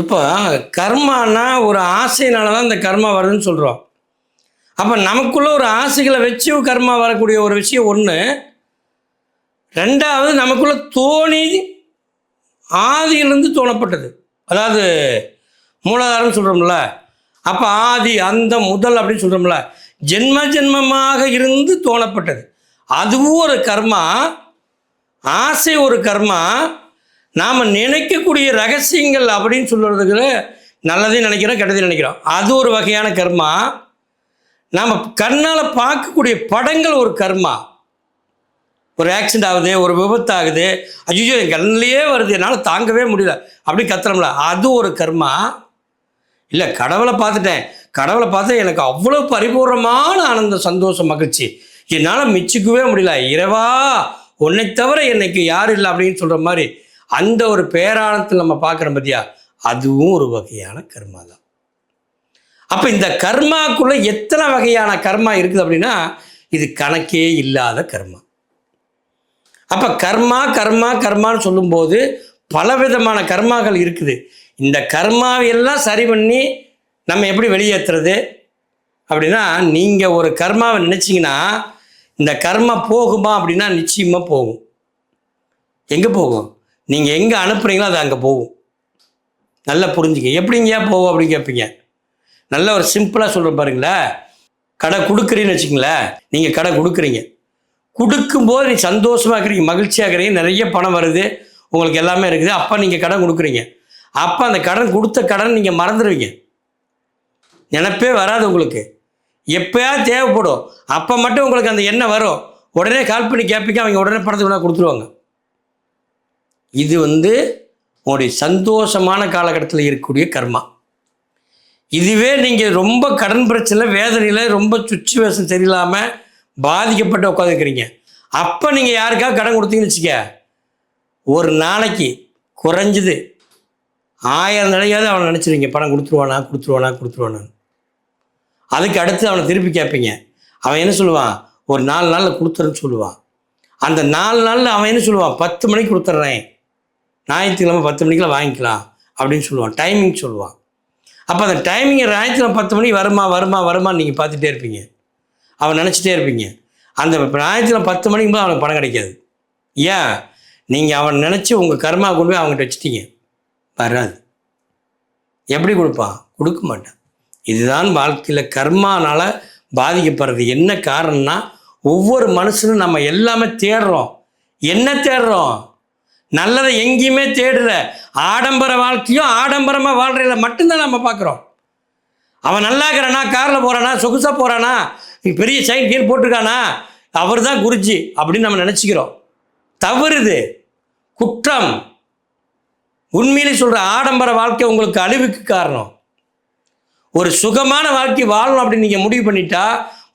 இப்போ கர்மானா ஒரு ஆசையினால தான் இந்த கர்மா வருதுன்னு சொல்கிறோம். அப்போ நமக்குள்ள ஒரு ஆசைகளை வச்சு கர்மா வரக்கூடிய ஒரு விஷயம் ஒன்று. ரெண்டாவது, நமக்குள்ள தோணி ஆதியிலிருந்து தோணப்பட்டது. அதாவது மூலாதாரம் சொல்கிறோம்ல, அப்போ ஆதி அந்த முதல் அப்படின்னு சொல்கிறோம்ல, ஜென்ம ஜென்மமாக இருந்து தோணப்பட்டது. அதுவும் ஒரு கர்மா, ஆசை ஒரு கர்மா. நாம் நினைக்கக்கூடிய ரகசியங்கள் அப்படின்னு சொல்கிறதுக்கு நல்லதையும் நினைக்கிறோம், கெட்டதையும் நினைக்கிறோம், அது ஒரு வகையான கர்மா. நாம் கண்ணால் பார்க்கக்கூடிய படங்கள் ஒரு கர்மா. ஒரு ஆக்சிடென்ட் ஆகுது, ஒரு விபத்து ஆகுது, ஐயோ என் கண்ணிலேயே வருது, என்னால் தாங்கவே முடியல அப்படி கத்துறோம்ல, அது ஒரு கர்மா. இல்லை கடவுளை பார்த்துட்டேன், கடவுளை பார்த்தா எனக்கு அவ்வளோ பரிபூர்ணமான ஆனந்தம், சந்தோஷம், மகிழ்ச்சி, என்னால் மிச்சிக்கவே முடியல, இறைவா உன்னை தவிர எனக்கு யாரும் இல்லை அப்படின்னு சொல்கிற மாதிரி அந்த ஒரு பேரானத்தில் நம்ம பார்க்குறோம் பார்த்தியா, அதுவும் ஒரு வகையான கர்மா தான். அப்போ இந்த கர்மாக்குள்ளே எத்தனை வகையான கர்மா இருக்குது அப்படின்னா இது கணக்கே இல்லாத கர்மா. அப்போ கர்மா கர்மா கர்மான்னு சொல்லும்போது பலவிதமான கர்மாக்கள் இருக்குது. இந்த கர்மாவையெல்லாம் சரி பண்ணி நம்ம எப்படி வெளியேற்றுறது அப்படின்னா, நீங்கள் ஒரு கர்மாவை நினச்சிங்கன்னா இந்த கர்மா போகுமா அப்படின்னா நிச்சயமாக போகும். எங்கே போகும்? நீங்கள் எங்கே அனுப்புகிறீங்களோ அது அங்கே போகும். நல்லா புரிஞ்சுக்க. எப்படிங்க போகும் அப்படின்னு கேட்பீங்க. நல்ல ஒரு சிம்பிளாக சொல்கிறேன் பாருங்களேன். கடை கொடுக்குறீன்னு வச்சுக்கங்களேன். நீங்கள் கடை கொடுக்குறீங்க, கொடுக்கும்போது நீ சந்தோஷமாக இருக்கிறீங்க, மகிழ்ச்சியாக இருக்கிறீங்க, நிறைய பணம் வருது, உங்களுக்கு எல்லாமே இருக்குது. அப்போ நீங்கள் கடன் கொடுக்குறீங்க. அப்போ அந்த கடன் கொடுத்த கடன் நீங்கள் மறந்துடுவீங்க, நினைப்பே வராது உங்களுக்கு. எப்போயாவது தேவைப்படும், அப்போ மட்டும் உங்களுக்கு அந்த எண்ணம் வரும். உடனே கால் பண்ணி கேட்பீங்க, அவங்க உடனே பணத்தை வேணால் கொடுத்துருவாங்க. இது உங்களுடைய சந்தோஷமான காலகட்டத்தில் இருக்கக்கூடிய கர்மா. இதுவே நீங்கள் ரொம்ப கடன் பிரச்சனை, வேதனையில், ரொம்ப சுச்சுவேஷன் சரியில்லாமல் பாதிக்கப்பட்டு உட்காந்துருக்கிறீங்க, அப்போ நீங்கள் யாருக்காவது கடன் கொடுத்தீங்கன்னு வச்சுக்க, ஒரு நாளைக்கு குறைஞ்சது 1000 தடவையாவது அவனை நினச்சிருவீங்க, பணம் கொடுத்துருவானா கொடுத்துருவானா கொடுத்துருவானா. அதுக்கு அடுத்து அவனை திருப்பி கேட்பீங்க. அவன் என்ன சொல்லுவான்? ஒரு 4 நாளில் கொடுத்துறேன்னு சொல்லுவான். அந்த 4 நாளில் அவன் என்ன சொல்லுவான்? 10 மணிக்கு கொடுத்துட்றேன், ஞாயிற்றுக்கிழமை 10 மணிக்கெலாம் வாங்கிக்கலாம் அப்படின்னு சொல்லுவான். டைமிங் சொல்லுவான். அப்போ அந்த டைமிங்கை ஞாயிற்றுக்கிழமை 10 மணிக்கு வருமா வருமா வருமானு நீங்கள் பார்த்துட்டே இருப்பீங்க, அவன் நினச்சிட்டே இருப்பீங்க. அந்த ஞாயிற்றுக்கிழமை 10 மணிக்கு போது அவனுக்கு பணம் கிடைக்காது. ஏன்? நீங்கள் அவன் நினச்சி உங்கள் கர்மா கொண்டு போய் அவங்ககிட்ட வச்சுட்டீங்க, வராது. எப்படி கொடுப்பான்? கொடுக்க மாட்டான். இதுதான் வாழ்க்கையில் கர்மானால் பாதிக்கப்படுறது. என்ன காரணம்னா, ஒவ்வொரு மனுஷனும் நம்ம எல்லாமே தேடுறோம். என்ன தேடுறோம்? நல்லதை எங்கேயுமே தேடல. ஆடம்பர வாழ்க்கையும் ஆடம்பரமாக வாழ்கிறத மட்டும்தான் நம்ம பார்க்குறோம். அவன் நல்லா இருக்கிறானா, காரில் போகிறானா, சொகுசாக போகிறானா, பெரிய சைன் கீழ் போட்டிருக்கானா, அவர் தான் குருஜி அப்படின்னு நம்ம நினச்சிக்கிறோம். தவறுது, குற்றம். உண்மையிலே சொல்கிற ஆடம்பர வாழ்க்கை உங்களுக்கு அழிவுக்கு காரணம். ஒரு சுகமான வாழ்க்கை வாழணும் அப்படின்னு நீங்கள் முடிவு பண்ணிட்டா,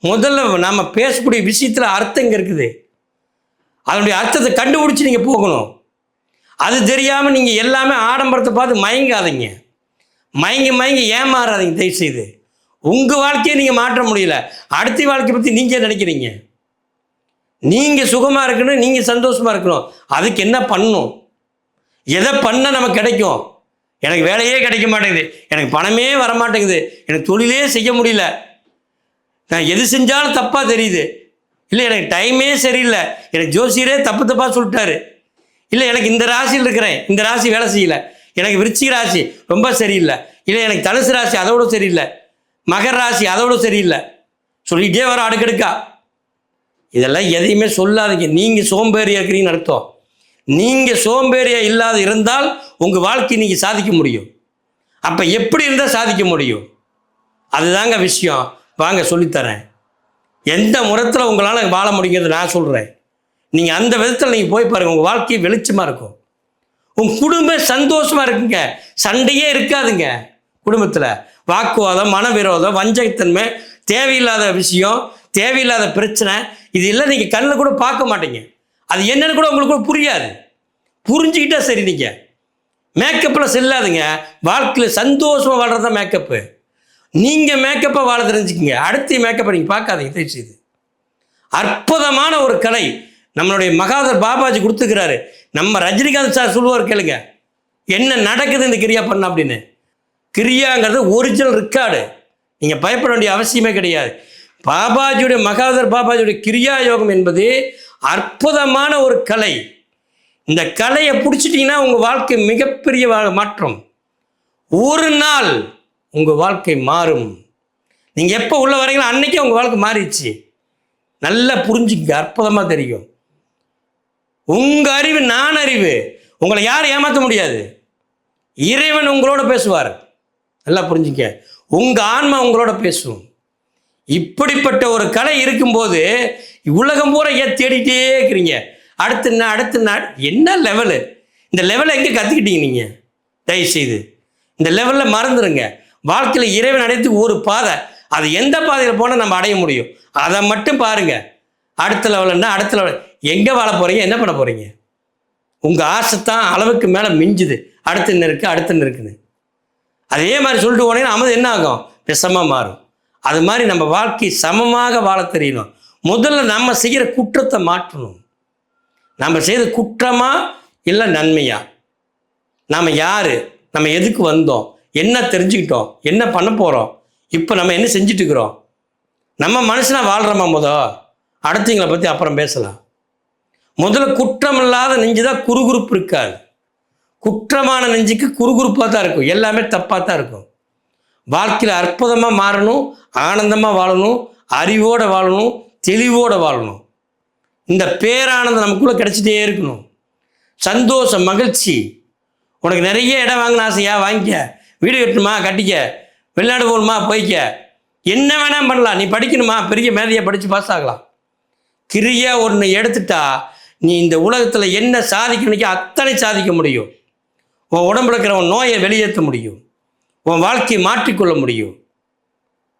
முதல்ல நம்ம பேசக்கூடிய விஷயத்தில் அர்த்தம் இங்கே இருக்குது. அதனுடைய அர்த்தத்தை கண்டுபிடிச்சி நீங்கள் போகணும். அது தெரியாமல் நீங்கள் எல்லாமே ஆடம்பரத்தை பார்த்து மயங்காதீங்க, மயங்கி ஏமாறாதீங்க தயவுசெய்து. உங்கள் வாழ்க்கையை நீங்கள் மாற்ற முடியல, அடுத்த வாழ்க்கையை பற்றி நீங்கள் நினைக்கிறீங்க. நீங்கள் சுகமாக இருக்கணும், நீங்கள் சந்தோஷமாக இருக்கணும். அதுக்கு என்ன பண்ணணும்? எதை பண்ணால் நமக்கு கிடைக்கும்? எனக்கு வேலையே கிடைக்க மாட்டேங்குது, எனக்கு பணமே வரமாட்டேங்குது, எனக்கு தொழிலே செய்ய முடியல, நான் எது செஞ்சாலும் தப்பாக தெரியுது, இல்லை எனக்கு டைமே சரியில்லை, எனக்கு ஜோசியரே தப்பாக சொல்லிட்டாரு, இல்லை எனக்கு இந்த ராசியில் இருக்கிறேன், இந்த ராசி வேலை செய்யலை, எனக்கு விருச்சிக ராசி ரொம்ப சரியில்லை, இல்லை எனக்கு தனுசு ராசி அதோட சரியில்லை, மகர ராசி அதோட சரியில்லை, சொல்லிகிட்டே வர அடுக்கடுக்கா. இதெல்லாம் எதையுமே சொல்லாதீங்க. நீங்கள் சோம்பேறியாக இருக்கிறீங்கன்னு அர்த்தம். நீங்கள் சோம்பேறியாக இல்லாத இருந்தால் உங்கள் வாழ்க்கை நீங்கள் சாதிக்க முடியும். அப்போ எப்படி இருந்தால் சாதிக்க முடியும்? அதுதாங்க விஷயம். வாங்க சொல்லித்தரேன். எந்த முறத்தில் உங்களால் வாழ முடியுங்கிறது நான் சொல்கிறேன். நீங்கள் அந்த விதத்தில் நீங்கள் போய் பாருங்கள், உங்கள் வாழ்க்கை வெளிச்சமாக இருக்கும், உங்கள் குடும்பம் சந்தோஷமாக இருக்குங்க, சண்டையே இருக்காதுங்க குடும்பத்தில். வாக்குவாதம், மனவிரோதம், வஞ்சகத்தன்மை, தேவையில்லாத விஷயம், தேவையில்லாத பிரச்சனை, இது எல்லாம் நீங்கள் கண்ணில் கூட பார்க்க மாட்டீங்க. அது என்னன்னு கூட உங்களுக்கு கூட புரியாது. புரிஞ்சுக்கிட்டா சரி. நீங்கள் மேக்கப்பில் செல்லாதுங்க. வாழ்க்கையில் சந்தோஷமாக வாழ்கிறது தான் மேக்கப்பு. நீங்கள் மேக்கப்பை வாழ தெரிஞ்சுக்கிங்க, அடுத்த மேக்கப்பை நீங்கள் பார்க்காதீங்க தயவுசெய்து. அற்புதமான ஒரு கலை நம்மளுடைய மகாதர் பாபாஜி கொடுத்துக்கிறாரு. நம்ம ரஜினிகாந்த் சார் சொல்லுவார் கேளுங்க, என்ன நடக்குது இந்த கிரியா பண்ண அப்படின்னு. கிரியாங்கிறது ஒரிஜினல் ரெக்கார்டு. நீங்கள் பயப்பட வேண்டிய அவசியமே கிடையாது. பாபாஜியுடைய மகாதர் பாபாஜியுடைய கிரியா யோகம் என்பது அற்புதமான ஒரு கலை. இந்த கலையை பிடிச்சிட்டிங்கன்னா உங்கள் வாழ்க்கை மிகப்பெரிய மாற்றம். ஒரு நாள் உங்கள் வாழ்க்கை மாறும். நீங்கள் எப்போ உள்ள வரீங்களோ அன்னைக்கே உங்கள் வாழ்க்கை மாறிடுச்சு. நல்லா புரிஞ்சுக்க, அற்புதமாக தெரியும். உங்கள் அறிவு நான் அறிவு, உங்களை யாரும் ஏமாற்ற முடியாது. இறைவன் உங்களோட பேசுவார். நல்லா புரிஞ்சுக்க, உங்கள் ஆன்மா உங்களோட பேசும். இப்படிப்பட்ட ஒரு கலை இருக்கும்போது உலகம் பூரா ஏன் தேடிட்டே இருக்கிறீங்க? அடுத்த நாள் என்ன லெவலு? இந்த லெவலை எங்கே கற்றுக்கிட்டீங்க நீங்கள்? தயவுசெய்து இந்த லெவலில் மறந்துடுங்க. வாழ்க்கையில் இறைவன் அடையத்துக்கு ஒரு பாதை, அது எந்த பாதையில் போனால் நம்ம அடைய முடியும் அதை மட்டும் பாருங்கள். அடுத்த லெவலுன்னா அடுத்த லெவல் எங்கே வாழ போகிறீங்க, என்ன பண்ண போகிறீங்க? உங்கள் ஆசை தான் அளவுக்கு மேலே மிஞ்சுது. அடுத்து என்ன இருக்குன்னு அதே மாதிரி சொல்லிட்டு போனீங்கன்னா அமது என்ன ஆகும்? விஷமாக மாறும். அது மாதிரி நம்ம வாழ்க்கை சமமாக வாழ தெரியணும். முதல்ல நம்ம செய்கிற குற்றத்தை மாற்றணும். நம்ம செய்த குற்றமா இல்லை நன்மையா? நாம் யார், நம்ம எதுக்கு வந்தோம், என்ன தெரிஞ்சுக்கிட்டோம், என்ன பண்ண போகிறோம், இப்போ நம்ம என்ன செஞ்சுட்டு இருக்கிறோம், நம்ம மனுஷனாக வாழ்கிறோமா? அடுத்தவங்களை பற்றி அப்புறம் பேசலாம். முதல்ல குற்றம் இல்லாத நெஞ்சு தான் குறுகுறுப்பு இருக்காது. குற்றமான நெஞ்சுக்கு குறுகுறுப்பாக தான் இருக்கும், எல்லாமே தப்பாக தான் இருக்கும். வாழ்க்கையில் அற்புதமாக மாறணும், ஆனந்தமாக வாழணும், அறிவோடு வாழணும், தெளிவோடு வாழணும். இந்த பேரானந்தம் நமக்குள்ளே கிடச்சிட்டே இருக்கணும். சந்தோஷம், மகிழ்ச்சி. உனக்கு நிறைய இடம் வாங்கின ஆசையா? வாங்கிக்க. வீடு கட்டணுமா? கட்டிக்க. வெளிநாடு போகணுமா? போய்க்க. என்ன வேணால் பண்ணலாம். நீ படிக்கணுமா? பெரிய மேதையாக படித்து பாஸ் ஆகலாம். கிரியா ஒன்று எடுத்துட்டா நீ இந்த உலகத்தில் என்ன சாதிக்கணுக்கோ அத்தனை சாதிக்க முடியும். உன் உடம்புல இருக்கிற உன் நோயை வெளியேற்ற முடியும். உன் வாழ்க்கையை மாற்றிக்கொள்ள முடியும்.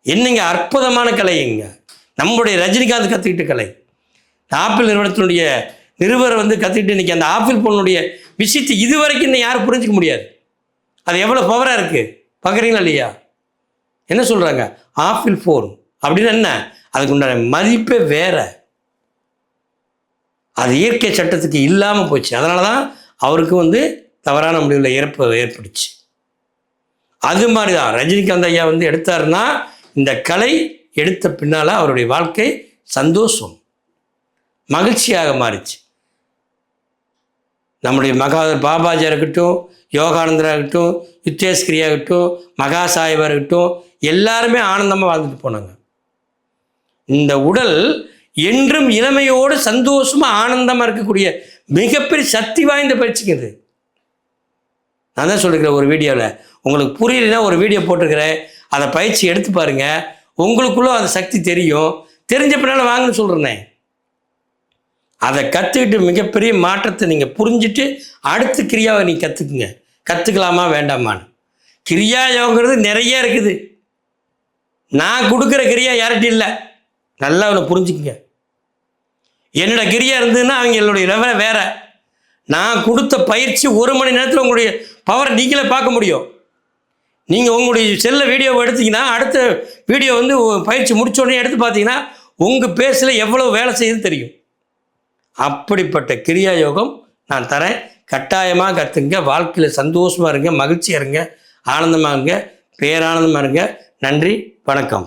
என்னங்க அற்புதமான கலைங்க நம்முடைய ரஜினிகாந்த் கற்றுக்கிட்ட கலை. ஆப்பிள் நிறுவனத்தினுடைய நிருபர் கற்றுக்கிட்டு இன்றைக்கி அந்த ஆப்பிள் பொண்ணுடைய விஷயத்தை இது வரைக்கும் இன்னும் யாரும் புரிஞ்சிக்க முடியாது. அது எவ்வளோ பவராக இருக்குது பார்க்குறீங்களா இல்லையா? என்ன சொல்கிறாங்க? ஆப்பிள் ஃபோன் அப்படின்னு என்ன? அதுக்கு உண்டான மதிப்பே வேற. அது இயற்கை சட்டத்துக்கு இல்லாமல் போச்சு. அதனால தான் அவருக்கு தவறான முடிவில் இறப்பு ஏற்பட்டுச்சு. அது மாதிரி தான் ரஜினிகாந்த் ஐயா எடுத்தாருன்னா இந்த கலை எடுத்த பின்னால் அவருடைய வாழ்க்கை சந்தோஷம், மகிழ்ச்சியாக மாறிச்சு. நம்முடைய மகாதர் பாபாஜியாக இருக்கட்டும், யோகானந்தராக இருக்கட்டும், யுத்தேஸ்கிரியாக இருக்கட்டும், மகா சாஹிபாக இருக்கட்டும், எல்லாருமே ஆனந்தமாக வாழ்ந்துட்டு போனாங்க. இந்த உடல் என்றும் இளமையோடு சந்தோஷமாக ஆனந்தமாக இருக்கக்கூடிய மிகப்பெரிய சக்தி வாய்ந்த பயிற்சிக்குது. நான் தான் சொல்லியிருக்கிறேன் ஒரு வீடியோவில், உங்களுக்கு புரியலைன்னா ஒரு வீடியோ போட்டிருக்கிறேன், அதை பயிற்சி எடுத்து பாருங்கள். உங்களுக்குள்ளே அந்த சக்தி தெரியும். தெரிஞ்ச பின்னால் வாங்கன்னு சொல்கிறேனே. அதை கற்றுக்கிட்டு மிகப்பெரிய மாற்றத்தை நீங்கள் புரிஞ்சுட்டு அடுத்த கிரியாவை நீங்கள் கற்றுக்குங்க. கற்றுக்கலாமா வேண்டாமான்னு. கிரியா யோகங்கிறது நிறைய இருக்குது. நான் கொடுக்குற கிரியா யார்கிட்டையும் இல்லை. நல்லா அவனை புரிஞ்சுக்குங்க. என்னோட கிரியா இருந்ததுன்னா அவங்களுடைய லெவலை வேறு. நான் கொடுத்த பயிற்சி 1 மணி நேரத்தில் உங்களுடைய பவரை நீங்களே பார்க்க முடியும். நீங்கள் உங்களுடைய செல்ல வீடியோவை எடுத்தீங்கன்னா அடுத்த வீடியோ பயிற்சி முடிச்ச உடனே எடுத்து பார்த்தீங்கன்னா உங்கள் பேஸில் எவ்வளோ வேலை செய்யுதுன்னு தெரியும். அப்படிப்பட்ட கிரியா யோகம் நான் தரேன். கட்டாயமாக கற்றுங்க. வாழ்க்கையில் சந்தோஷமாக இருங்க, மகிழ்ச்சியாக இருங்க, ஆனந்தமாக இருங்க, பேரானந்தமாக இருங்க. நன்றி, வணக்கம்.